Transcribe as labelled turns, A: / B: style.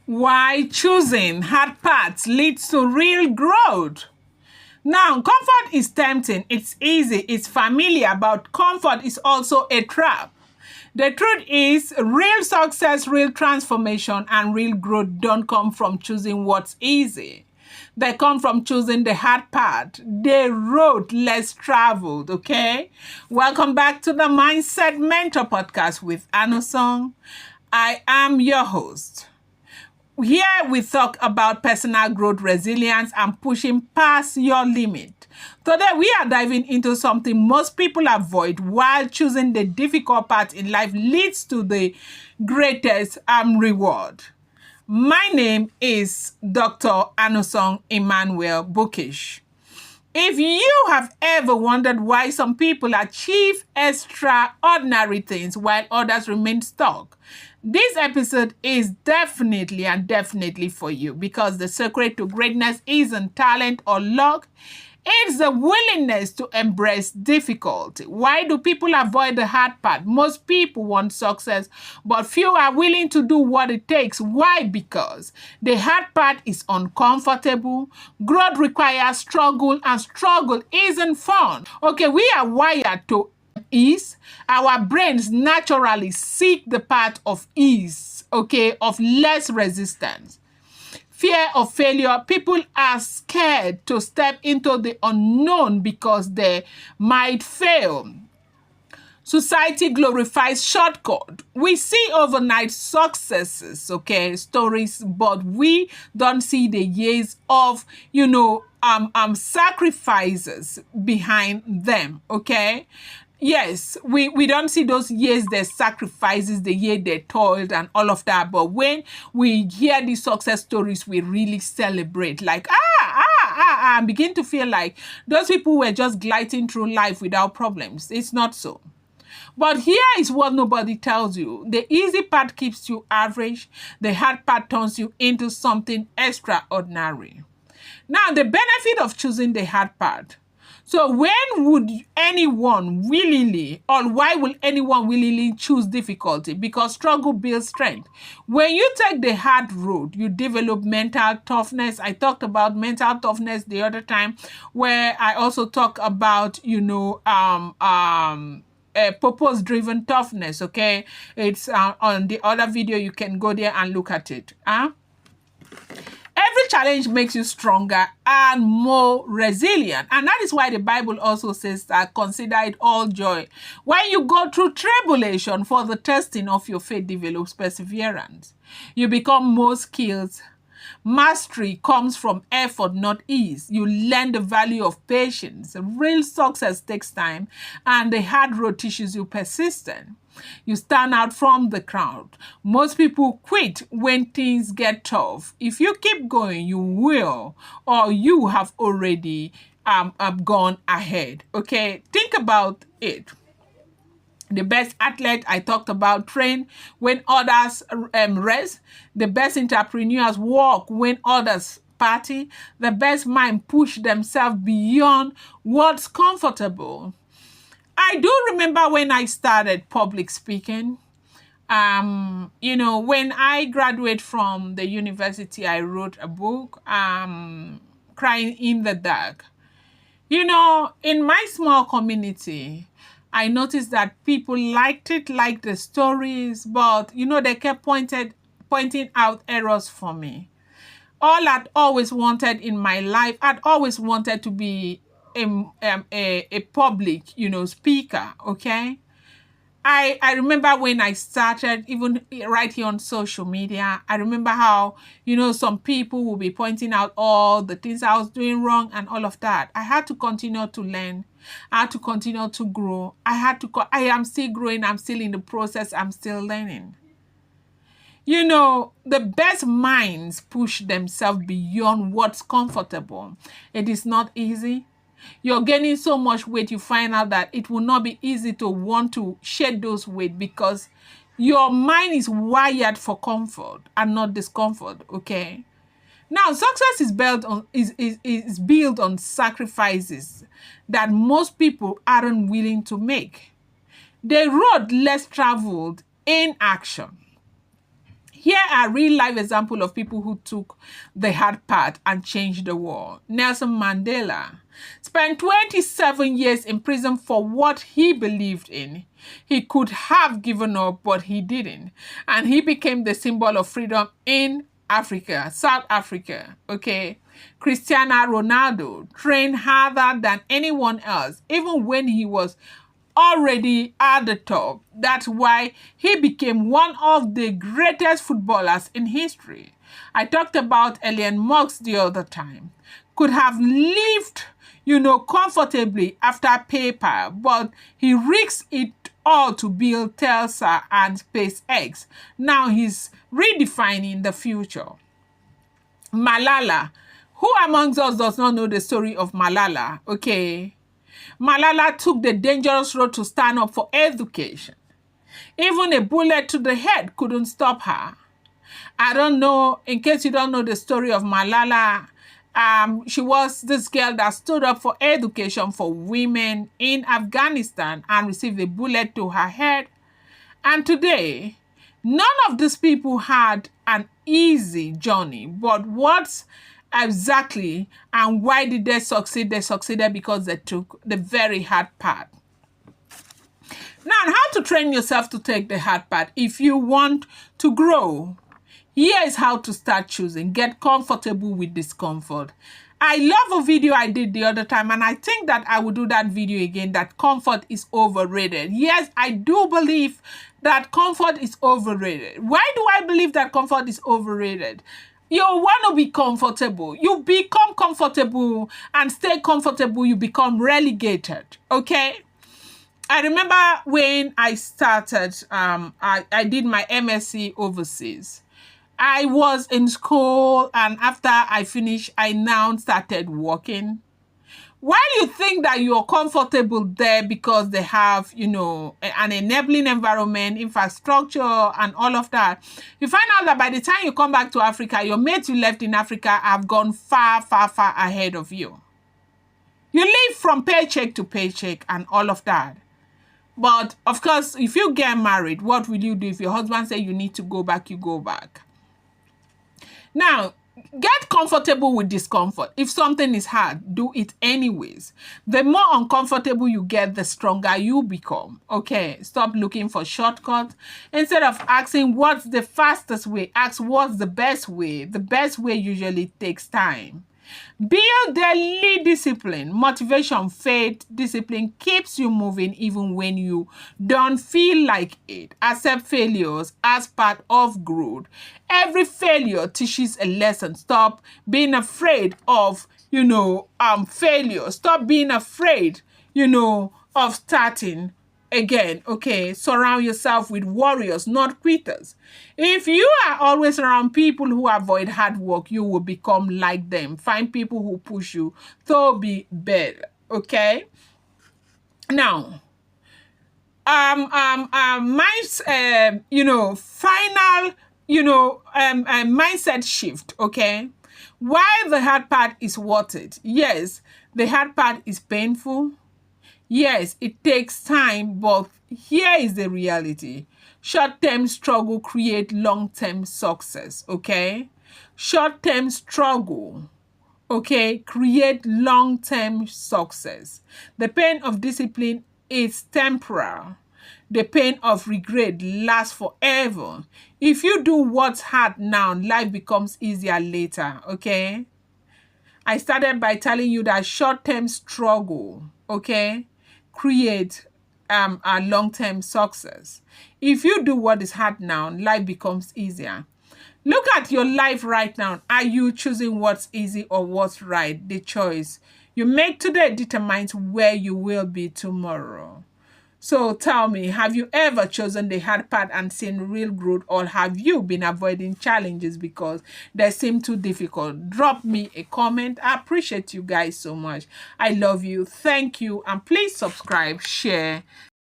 A: Why choosing hard paths leads to real growth. Now, comfort is tempting, it's easy, it's familiar, but comfort is also a trap. The truth is, real success, real transformation, and real growth don't come from choosing what's easy. They come from choosing the hard path, the road less traveled, okay? Welcome back to the Mindset Mentor podcast with Anusong. I am your host. Here we talk about personal growth, resilience, and pushing past your limit. Today we are diving into something most people avoid while choosing the difficult path in life leads to the greatest reward. My name is Dr. Anusong Emmanuel Bookish. If you have ever wondered why some people achieve extraordinary things while others remain stuck, this episode is definitely for you, because the secret to greatness isn't talent or luck. It's the willingness to embrace difficulty. Why do people avoid the hard path? Most people want success, but few are willing to do what it takes. Why? Because the hard path is uncomfortable. Growth requires struggle, and struggle isn't fun. Okay, we are wired to ease. Our brains naturally seek the path of ease, okay, of less resistance. Fear of failure. People are scared to step into the unknown because they might fail. Society glorifies shortcut. We see overnight successes, okay, stories, but we don't see the years of, sacrifices behind them, okay? Yes, we don't see those years, their sacrifices, the year they toiled and all of that. But when we hear these success stories, we really celebrate. Like, and begin to feel like those people were just gliding through life without problems. It's not so. But here is what nobody tells you. The easy path keeps you average. The hard path turns you into something extraordinary. Now, the benefit of choosing the hard path. So when would anyone willingly, or why will anyone willingly choose difficulty? Because struggle builds strength. When you take the hard road, you develop mental toughness. I talked about mental toughness the other time, where I also talk about, purpose-driven toughness, okay? It's on the other video. You can go there and look at it. Every challenge makes you stronger and more resilient. And that is why the Bible also says that consider it all joy when you go through tribulation, for the testing of your faith develops perseverance. You become more skilled. Mastery comes from effort, not ease. You learn the value of patience. Real success takes time, and the hard road teaches you persistence. You stand out from the crowd. Most people quit when things get tough. If you keep going, you will, or you have already gone ahead. Okay, think about it. The best athlete I talked about train when others rest. The best entrepreneurs walk when others party. The best mind push themselves beyond what's comfortable. I do remember when I started public speaking. When I graduated from the university, I wrote a book, Crying in the Dark. In my small community, I noticed that people liked the stories, but, they kept pointing out errors for me. All I'd always wanted in my life, I'd always wanted to be a public, speaker, okay? I remember when I started, even right here on social media, I remember how, some people will be pointing out all the things I was doing wrong and all of that. I had to continue to learn. I had to continue to grow. I am still growing. I'm still in the process. I'm still learning. The best minds push themselves beyond what's comfortable. It is not easy. You're gaining so much weight, you find out that it will not be easy to want to shed those weight, because your mind is wired for comfort and not discomfort, okay? Now, success is built on sacrifices that most people aren't willing to make. The road less traveled in action. Here are real-life examples of people who took the hard path and changed the world. Nelson Mandela spent 27 years in prison for what he believed in. He could have given up, but he didn't. And he became the symbol of freedom in Africa, South Africa, okay? Cristiano Ronaldo trained harder than anyone else, even when he was already at the top. That's why he became one of the greatest footballers in history. I talked about Elon Musk the other time. Could have lived, comfortably after PayPal, but he risked it all to build Tesla and SpaceX. Now he's redefining the future. Malala. Who amongst us does not know the story of Malala? Okay. Malala took the dangerous road to stand up for education. Even a bullet to the head couldn't stop her. I don't know, in case you don't know the story of Malala, she was this girl that stood up for education for women in Afghanistan and received a bullet to her head. And today, none of these people had an easy journey, but what's exactly and why did they succeed? They succeeded because they took the very hard path. Now, how to train yourself to take the hard path if you want to grow? Here is how to start choosing. Get comfortable with discomfort. I love a video I did the other time, and I think that I will do that video again, that comfort is overrated. Yes, I do believe that comfort is overrated. Why do I believe that comfort is overrated? You want to be comfortable. You become comfortable and stay comfortable, you become relegated, okay? I remember when I started, I did my MSc overseas. I was in school, and after I finished, I now started working. While you think that you're comfortable there because they have, an enabling environment, infrastructure, and all of that, you find out that by the time you come back to Africa, your mates you left in Africa have gone far, far, far ahead of you. You live from paycheck to paycheck and all of that. But, of course, if you get married, what will you do? If your husband says you need to go back, you go back. Now, get comfortable with discomfort. If something is hard, do it anyways. The more uncomfortable you get, the stronger you become. Okay, stop looking for shortcuts. Instead of asking what's the fastest way, ask what's the best way. The best way usually takes time. Build daily discipline. Motivation, faith, discipline keeps you moving even when you don't feel like it. Accept failures as part of growth. Every failure teaches a lesson. Stop being afraid of, failure. Stop being afraid, of starting again. Okay, surround yourself with warriors, not quitters. If you are always around people who avoid hard work, you will become like them. Find people who push you to be better. Okay. Now, mindset shift. Okay. Why the hard part is worth it? Yes, the hard part is painful. Yes, it takes time, but here is the reality. Short-term struggle create long-term success, okay? Short-term struggle, okay, create long-term success. The pain of discipline is temporal. The pain of regret lasts forever. If you do what's hard now, life becomes easier later, okay? I started by telling you that short-term struggle, okay, create a long-term success. If you do what is hard now, life becomes easier. Look at your life right now. Are you choosing what's easy or what's right? The choice you make today determines where you will be tomorrow. So tell me, have you ever chosen the hard path and seen real growth, or have you been avoiding challenges because they seem too difficult? Drop me a comment. I appreciate you guys so much. I love you. Thank you. And please subscribe, share.